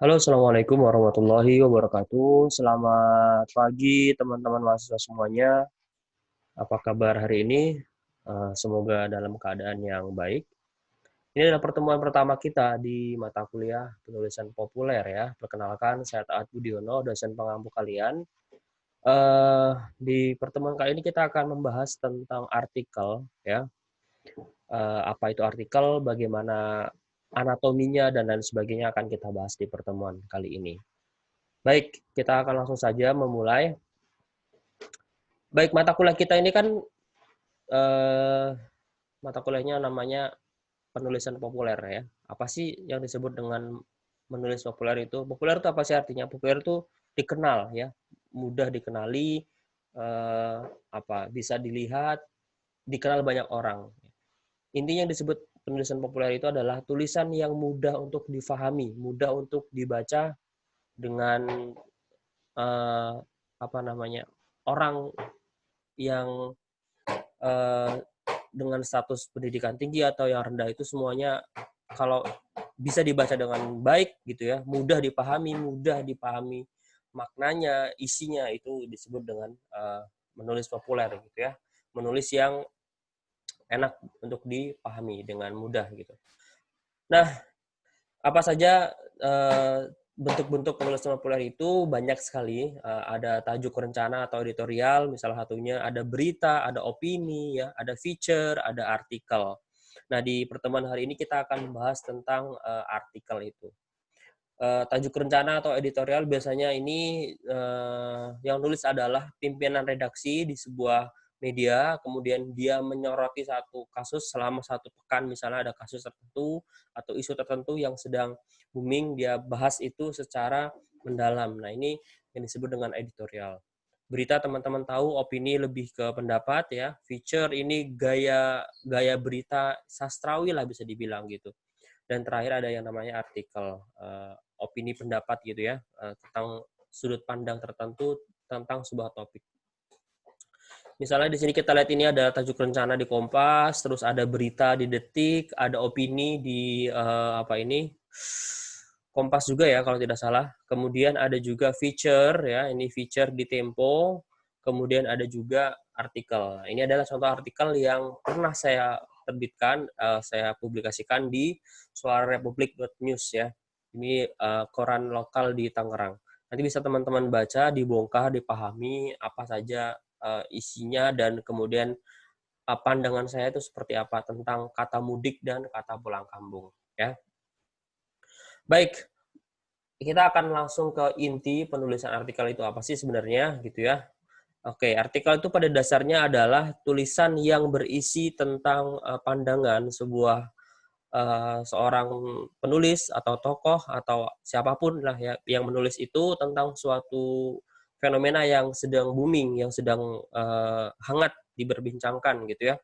Halo, Assalamualaikum warahmatullahi wabarakatuh. Selamat pagi teman-teman mahasiswa semuanya. Apa kabar hari ini? Semoga dalam keadaan yang baik. Ini adalah pertemuan pertama kita di mata kuliah penulisan populer ya. Perkenalkan, saya Taat Budiono, dosen pengampu kalian. Di pertemuan kali ini kita akan membahas tentang artikel ya. Apa itu artikel, bagaimana anatominya, dan lain sebagainya akan kita bahas di pertemuan kali ini. Baik, kita akan langsung saja memulai. Baik, mata kuliah kita ini kan eh, mata kuliahnya namanya penulisan populer ya. Apa sih yang disebut dengan menulis populer itu? Populer itu apa sih artinya? Populer itu dikenal ya, mudah dikenali, eh, bisa dilihat, dikenal banyak orang. Intinya yang disebut penulisan populer itu adalah tulisan yang mudah untuk difahami, mudah untuk dibaca dengan eh, apa namanya orang yang eh, dengan status pendidikan tinggi atau yang rendah itu semuanya kalau bisa dibaca dengan baik gitu ya, mudah dipahami maknanya, isinya itu disebut dengan menulis populer gitu ya. Menulis yang enak untuk dipahami dengan mudah gitu. Nah, apa saja bentuk-bentuk penulisan populer itu banyak sekali. Ada tajuk rencana atau editorial, misalnya satunya ada berita, ada opini, ya, ada feature, ada artikel. Nah, di pertemuan hari ini kita akan membahas tentang artikel itu. Tajuk rencana atau editorial biasanya ini yang nulis adalah pimpinan redaksi di sebuah media, kemudian dia menyoroti satu kasus selama satu pekan, misalnya ada kasus tertentu atau isu tertentu yang sedang booming, dia bahas itu secara mendalam. Nah, ini yang disebut dengan editorial. Berita teman-teman tahu, opini lebih ke pendapat ya, feature ini gaya gaya berita sastrawi lah bisa dibilang gitu. Dan terakhir ada yang namanya artikel, opini pendapat gitu ya, tentang sudut pandang tertentu tentang sebuah topik. Misalnya di sini kita lihat ini ada tajuk rencana di Kompas, terus ada berita di Detik, ada opini di apa ini Kompas juga ya kalau tidak salah. Kemudian ada juga feature ya, ini feature di Tempo. Kemudian ada juga artikel. Nah, ini adalah contoh artikel yang pernah saya terbitkan, saya publikasikan di suararepublik.news ya. Ini koran lokal di Tangerang. Nanti bisa teman-teman baca, dibongkar, dipahami apa saja isinya, dan kemudian pandangan saya itu seperti apa tentang kata mudik dan kata pulang kampung ya. Baik, kita akan langsung ke inti penulisan artikel itu apa sih sebenarnya gitu ya. Oke, artikel itu pada dasarnya adalah tulisan yang berisi tentang pandangan sebuah seorang penulis atau tokoh atau siapapun lah ya yang menulis itu tentang suatu fenomena yang sedang booming, yang sedang hangat diperbincangkan gitu ya.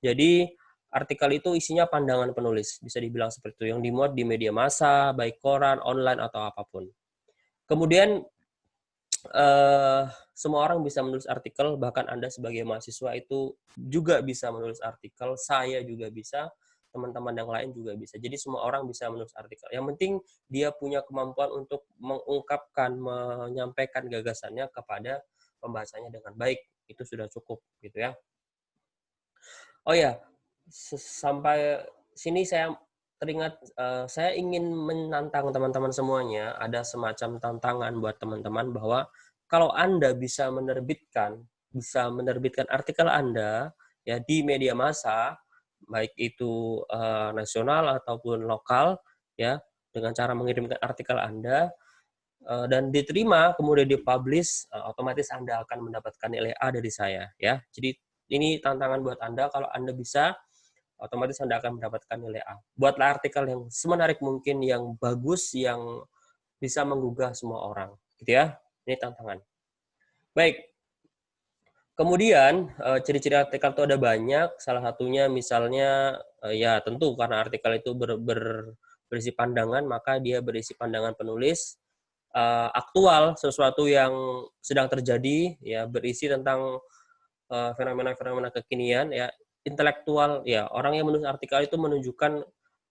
Jadi artikel itu isinya pandangan penulis, bisa dibilang seperti itu, yang dimuat di media massa, baik koran, online atau apapun. Kemudian eh, semua orang bisa menulis artikel, bahkan Anda sebagai mahasiswa itu juga bisa menulis artikel, saya juga bisa, teman-teman yang lain juga bisa. Jadi semua orang bisa menulis artikel. Yang penting dia punya kemampuan untuk mengungkapkan, menyampaikan gagasannya kepada pembacanya dengan baik. Itu sudah cukup gitu ya. Oh ya, sampai sini saya teringat, saya ingin menantang teman-teman semuanya, ada semacam tantangan buat teman-teman bahwa kalau Anda bisa menerbitkan artikel Anda ya di media massa, baik itu nasional ataupun lokal ya, dengan cara mengirimkan artikel Anda dan diterima kemudian dipublish, otomatis Anda akan mendapatkan nilai A dari saya ya. Jadi ini tantangan buat Anda, kalau Anda bisa, otomatis Anda akan mendapatkan nilai A. Buatlah artikel yang semenarik mungkin, yang bagus, yang bisa menggugah semua orang, gitu ya. Ini tantangan. Baik. Kemudian ciri-ciri artikel itu ada banyak. Salah satunya misalnya ya tentu karena artikel itu berisi pandangan, maka dia berisi pandangan penulis, aktual, sesuatu yang sedang terjadi, ya, berisi tentang fenomena-fenomena kekinian, ya, intelektual, ya, orang yang menulis artikel itu menunjukkan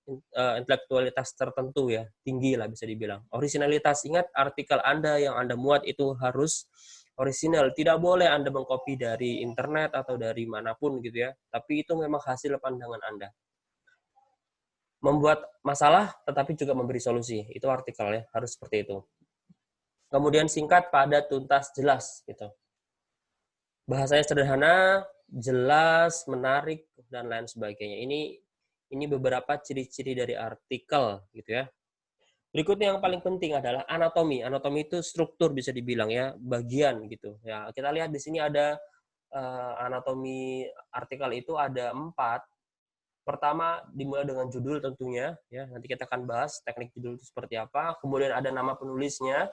intelektualitas tertentu ya, tinggi lah bisa dibilang. Originalitas, ingat artikel Anda yang Anda muat itu harus orisinal, tidak boleh Anda mengcopy dari internet atau dari manapun gitu ya, tapi itu memang hasil pandangan Anda. Membuat masalah tetapi juga memberi solusi, itu artikel ya, harus seperti itu. Kemudian singkat, padat, tuntas, jelas gitu. Bahasanya sederhana, jelas, menarik, dan lain sebagainya. Ini beberapa ciri-ciri dari artikel gitu ya. Berikutnya yang paling penting adalah anatomi. Anatomi itu struktur bisa dibilang ya, bagian gitu. Ya, kita lihat di sini ada anatomi artikel itu ada 4. Pertama dimulai dengan judul tentunya ya. Nanti kita akan bahas teknik judul itu seperti apa. Kemudian ada nama penulisnya,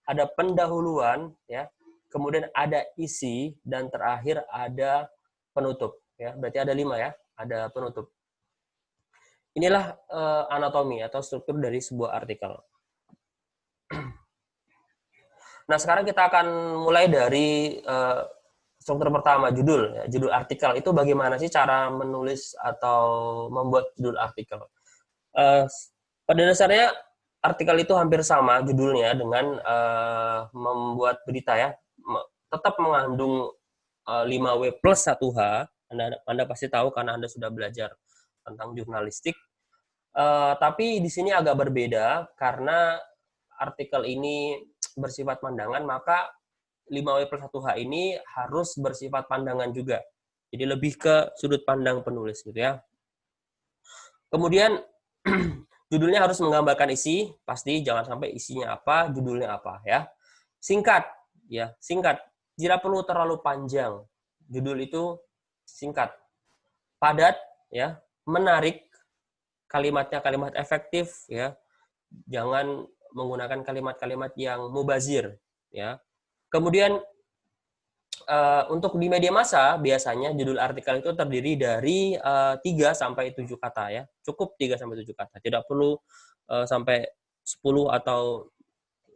ada pendahuluan ya. Kemudian ada isi dan terakhir ada penutup ya. Berarti ada 5 ya. Ada penutup. Inilah anatomi atau struktur dari sebuah artikel. Nah, sekarang kita akan mulai dari struktur pertama, judul. Ya, judul artikel itu bagaimana sih cara menulis atau membuat judul artikel? Pada dasarnya artikel itu hampir sama judulnya dengan membuat berita ya. Tetap mengandung 5W plus 1H. Anda pasti tahu karena Anda sudah belajar tentang jurnalistik. Tapi di sini agak berbeda karena artikel ini bersifat pandangan, maka 5W plus 1H ini harus bersifat pandangan juga. Jadi lebih ke sudut pandang penulis gitu ya. Kemudian judulnya harus menggambarkan isi, pasti jangan sampai isinya apa, judulnya apa ya. Singkat, ya singkat. Tidak perlu terlalu panjang. Judul itu singkat. Padat, ya, menarik. Kalimatnya kalimat efektif, ya. Jangan menggunakan kalimat-kalimat yang mubazir, ya. Kemudian untuk di media massa biasanya judul artikel itu terdiri dari 3 sampai 7 kata ya. Cukup 3 sampai 7 kata. Tidak perlu sampai 10 atau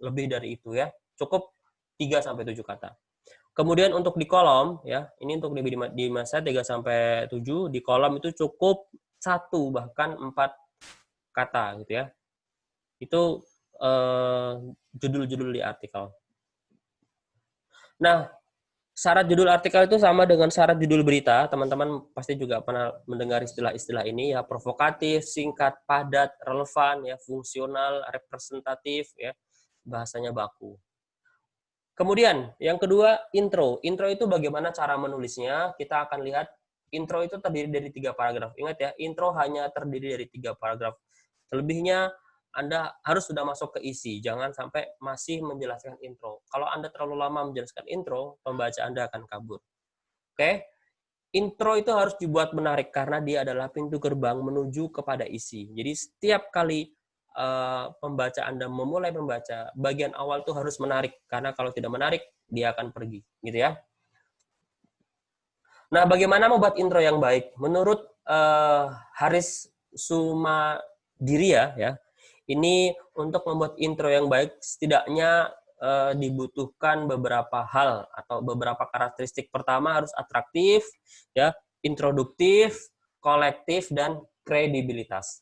lebih dari itu ya. Cukup 3 sampai 7 kata. Kemudian untuk di kolom ya, ini untuk di masa 3 sampai 7, di kolom itu cukup 1 bahkan 4 kata gitu ya. Itu judul-judul di artikel. Nah, syarat judul artikel itu sama dengan syarat judul berita. Teman-teman pasti juga pernah mendengar istilah-istilah ini ya, provokatif, singkat, padat, relevan ya, fungsional, representatif ya, bahasanya baku. Kemudian yang kedua, intro. Intro itu bagaimana cara menulisnya? Kita akan lihat intro itu terdiri dari 3 paragraf. Ingat ya, intro hanya terdiri dari 3 paragraf. Selebihnya Anda harus sudah masuk ke isi. Jangan sampai masih menjelaskan intro. Kalau Anda terlalu lama menjelaskan intro, pembaca Anda akan kabur. Oke? Intro itu harus dibuat menarik karena dia adalah pintu gerbang menuju kepada isi. Jadi setiap kali pembaca Anda memulai membaca, bagian awal itu harus menarik karena kalau tidak menarik dia akan pergi, gitu ya. Nah, bagaimana membuat intro yang baik? Menurut Haris Sumadiria ya, ini untuk membuat intro yang baik setidaknya dibutuhkan beberapa hal atau beberapa karakteristik. Pertama harus atraktif, ya, introduktif, kolektif, dan kredibilitas.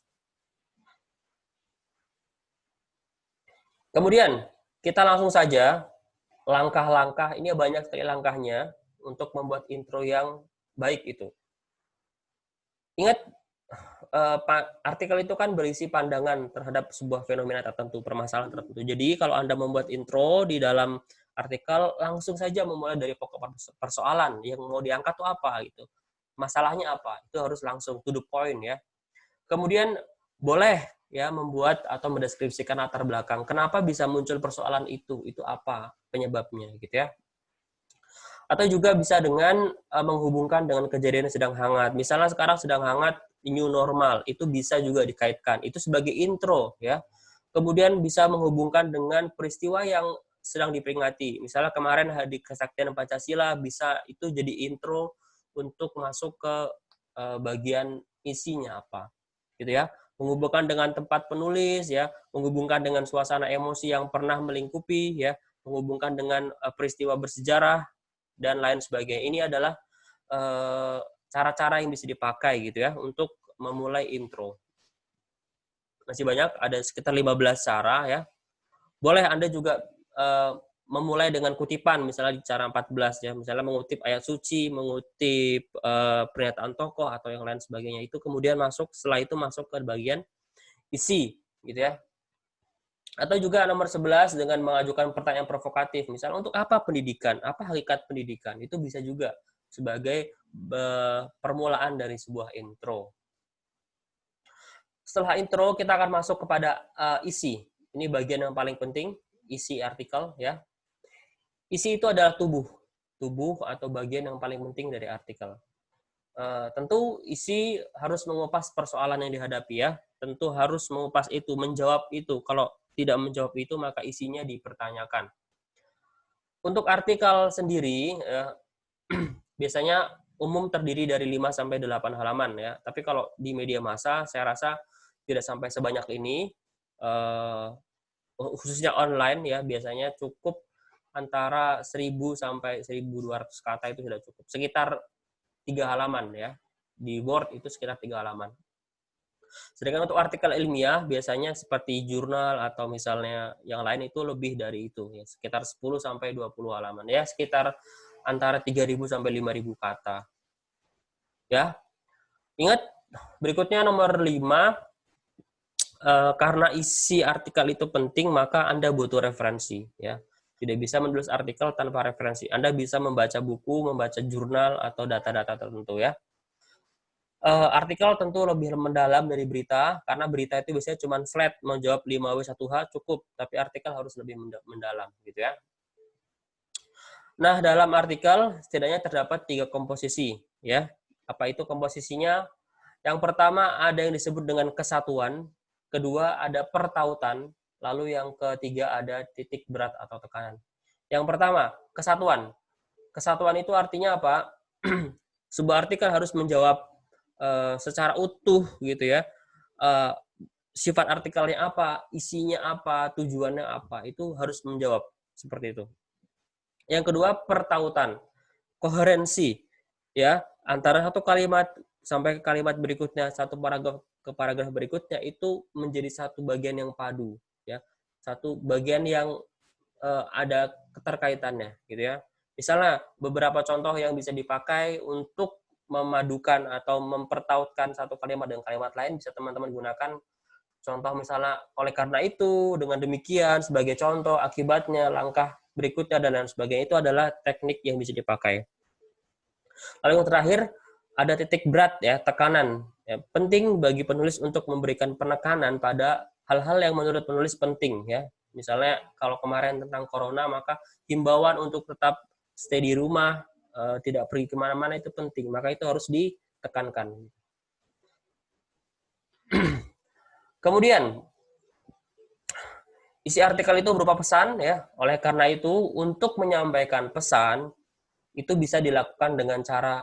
Kemudian kita langsung saja langkah-langkah, ini banyak sekali langkahnya untuk membuat intro yang baik itu. Ingat, artikel itu kan berisi pandangan terhadap sebuah fenomena tertentu, permasalahan tertentu. Jadi kalau Anda membuat intro di dalam artikel, langsung saja memulai dari pokok persoalan yang mau diangkat itu apa gitu. Masalahnya apa? Itu harus langsung to the point ya. Kemudian boleh ya membuat atau mendeskripsikan latar belakang. Kenapa bisa muncul persoalan itu apa penyebabnya gitu ya. Atau juga bisa dengan menghubungkan dengan kejadian yang sedang hangat. Misalnya sekarang sedang hangat new normal, itu bisa juga dikaitkan. Itu sebagai intro ya. Kemudian bisa menghubungkan dengan peristiwa yang sedang diperingati. Misalnya kemarin Hari Kesaktian Pancasila, bisa itu jadi intro untuk masuk ke bagian isinya apa. Gitu ya. Menghubungkan dengan tempat penulis ya, menghubungkan dengan suasana emosi yang pernah melingkupi ya, menghubungkan dengan peristiwa bersejarah dan lain sebagainya. Ini adalah cara-cara yang bisa dipakai gitu ya untuk memulai intro. masih banyak, ada sekitar 15 cara ya. Boleh Anda juga memulai dengan kutipan, misalnya di cara 14 ya, misalnya mengutip ayat suci, mengutip pernyataan tokoh atau yang lain sebagainya. Itu kemudian setelah itu masuk ke bagian isi, gitu ya. Atau juga nomor 11 dengan mengajukan pertanyaan provokatif. Misalnya untuk apa pendidikan? Apa hakikat pendidikan? Itu bisa juga sebagai permulaan dari sebuah intro. Setelah intro kita akan masuk kepada isi. Ini bagian yang paling penting, isi artikel ya. Isi itu adalah tubuh atau bagian yang paling penting dari artikel. Tentu isi harus mengupas persoalan yang dihadapi ya. Tentu harus mengupas itu, menjawab itu. Kalau tidak menjawab itu, maka isinya dipertanyakan. Untuk artikel sendiri, biasanya umum terdiri dari 5-8 halaman ya. Tapi kalau di media massa, saya rasa tidak sampai sebanyak ini. Khususnya online ya, biasanya cukup antara 1.000 sampai 1.200 kata itu sudah cukup. Sekitar 3 halaman ya. Di Word itu sekitar 3 halaman. Sedangkan untuk artikel ilmiah biasanya seperti jurnal atau misalnya yang lain itu lebih dari itu ya, sekitar 10 sampai 20 halaman ya, sekitar antara 3.000 sampai 5.000 kata. Ya. Ingat berikutnya nomor 5, karena isi artikel itu penting maka Anda butuh referensi ya. Tidak bisa menulis artikel tanpa referensi. Anda bisa membaca buku, membaca jurnal atau data-data tertentu ya. Artikel tentu lebih mendalam dari berita, karena berita itu biasanya cuma flat, menjawab 5W1H cukup, tapi artikel harus lebih mendalam, gitu ya. Nah, dalam artikel setidaknya terdapat 3 komposisi, ya. Apa itu komposisinya? Yang pertama ada yang disebut dengan kesatuan, kedua ada pertautan, lalu yang ketiga ada titik berat atau tekanan. Yang pertama, kesatuan. Kesatuan itu artinya apa? Sebuah artikel harus menjawab secara utuh gitu ya, sifat artikelnya apa, isinya apa, tujuannya apa, itu harus menjawab seperti itu. Yang kedua, pertautan, koherensi ya, antara satu kalimat sampai ke kalimat berikutnya, satu paragraf ke paragraf berikutnya itu menjadi satu bagian yang padu ya, satu bagian yang ada keterkaitannya gitu ya. Misalnya beberapa contoh yang bisa dipakai untuk memadukan atau mempertautkan satu kalimat dengan kalimat lain, bisa teman-teman gunakan contoh misalnya, oleh karena itu, dengan demikian, sebagai contoh, akibatnya, langkah berikutnya, dan lain sebagainya, itu adalah teknik yang bisa dipakai. Lalu yang terakhir, ada titik berat, ya, tekanan. Ya, penting bagi penulis untuk memberikan penekanan pada hal-hal yang menurut penulis penting. Ya. Misalnya, kalau kemarin tentang corona, maka himbauan untuk tetap stay di rumah, tidak pergi kemana-mana itu penting, maka itu harus ditekankan. Kemudian isi artikel itu berupa pesan ya. Oleh karena itu untuk menyampaikan pesan itu bisa dilakukan dengan cara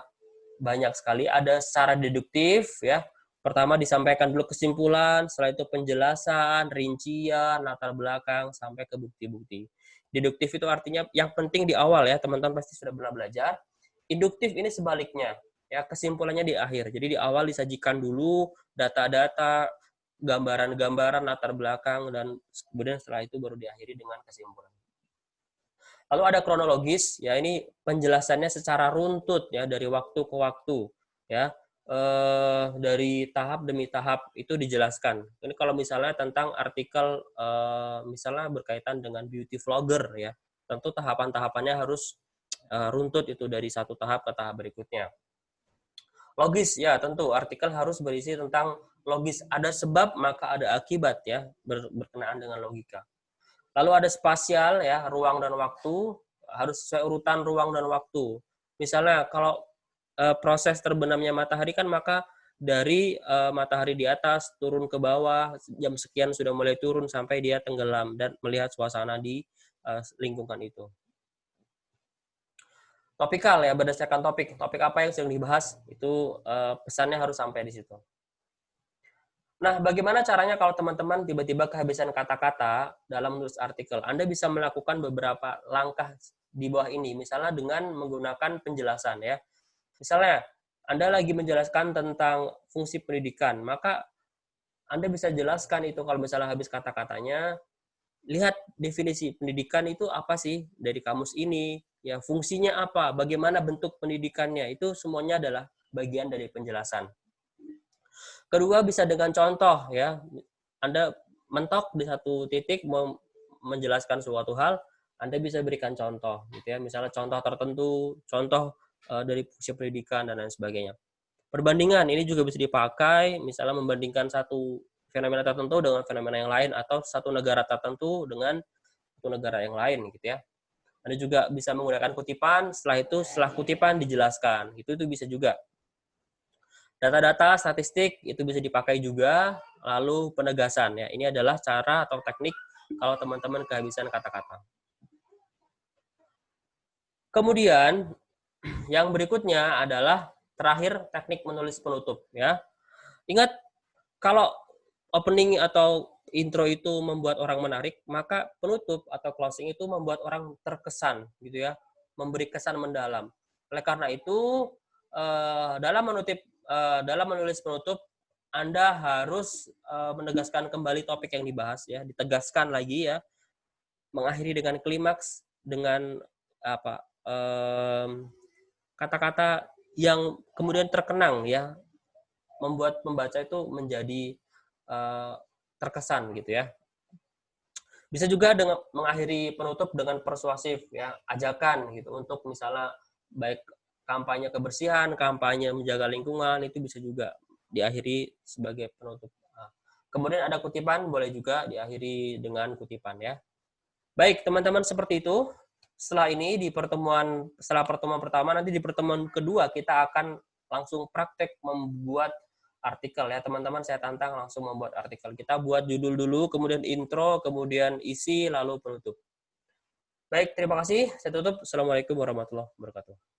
banyak sekali. Ada secara deduktif ya. Pertama disampaikan dulu kesimpulan, setelah itu penjelasan, rincian, latar belakang sampai ke bukti-bukti. Deduktif itu artinya yang penting di awal ya, teman-teman pasti sudah pernah belajar. Induktif ini sebaliknya, ya kesimpulannya di akhir. Jadi di awal disajikan dulu data-data, gambaran-gambaran, latar belakang, dan kemudian setelah itu baru diakhiri dengan kesimpulan. Lalu ada kronologis, ya ini penjelasannya secara runtut ya dari waktu ke waktu, ya dari tahap demi tahap itu dijelaskan. Ini kalau misalnya tentang artikel misalnya berkaitan dengan beauty vlogger ya, tentu tahapan-tahapannya harus runtut itu dari satu tahap ke tahap berikutnya. Logis ya tentu artikel harus berisi tentang logis, ada sebab maka ada akibat ya, berkenaan dengan logika. Lalu ada spasial ya, ruang dan waktu, harus sesuai urutan ruang dan waktu. Misalnya kalau proses terbenamnya matahari kan maka dari matahari di atas turun ke bawah, jam sekian sudah mulai turun sampai dia tenggelam dan melihat suasana di lingkungan itu. Topikal ya, berdasarkan topik apa yang sedang dibahas itu pesannya harus sampai di situ. Nah, bagaimana caranya kalau teman-teman tiba-tiba kehabisan kata-kata dalam menulis artikel? Anda bisa melakukan beberapa langkah di bawah ini, misalnya dengan menggunakan penjelasan ya. Misalnya Anda lagi menjelaskan tentang fungsi pendidikan, maka Anda bisa jelaskan itu kalau misalnya habis kata-katanya, lihat definisi pendidikan itu apa sih dari kamus ini, ya fungsinya apa, bagaimana bentuk pendidikannya, itu semuanya adalah bagian dari penjelasan. Kedua bisa dengan contoh ya, Anda mentok di satu titik mau menjelaskan suatu hal, Anda bisa berikan contoh gitu ya, misalnya contoh tertentu, contoh dari fungsi pendidikan dan lain sebagainya. Perbandingan ini juga bisa dipakai, misalnya membandingkan satu fenomena tertentu dengan fenomena yang lain atau satu negara tertentu dengan satu negara yang lain gitu ya. Anda juga bisa menggunakan kutipan, setelah kutipan dijelaskan. Itu bisa juga. Data-data statistik itu bisa dipakai juga, lalu penegasan ya. Ini adalah cara atau teknik kalau teman-teman kehabisan kata-kata. Kemudian yang berikutnya adalah terakhir teknik menulis penutup ya. Ingat kalau opening atau intro itu membuat orang menarik, maka penutup atau closing itu membuat orang terkesan gitu ya, memberi kesan mendalam. Oleh karena itu dalam menulis penutup Anda harus menegaskan kembali topik yang dibahas ya, ditegaskan lagi ya, mengakhiri dengan klimaks dengan apa kata-kata yang kemudian terkenang ya, membuat pembaca itu menjadi terkesan gitu ya. Bisa juga dengan mengakhiri penutup dengan persuasif ya, ajakan gitu untuk misalnya baik kampanye kebersihan, kampanye menjaga lingkungan, itu bisa juga diakhiri sebagai penutup. Nah, kemudian ada kutipan, boleh juga diakhiri dengan kutipan ya. Baik, teman-teman seperti itu. Setelah pertemuan pertama, nanti di pertemuan kedua kita akan langsung praktek membuat artikel ya teman-teman, saya tantang langsung membuat artikel. Kita buat judul dulu, kemudian intro, kemudian isi, lalu penutup. Baik, terima kasih. Saya tutup. Assalamualaikum warahmatullahi wabarakatuh.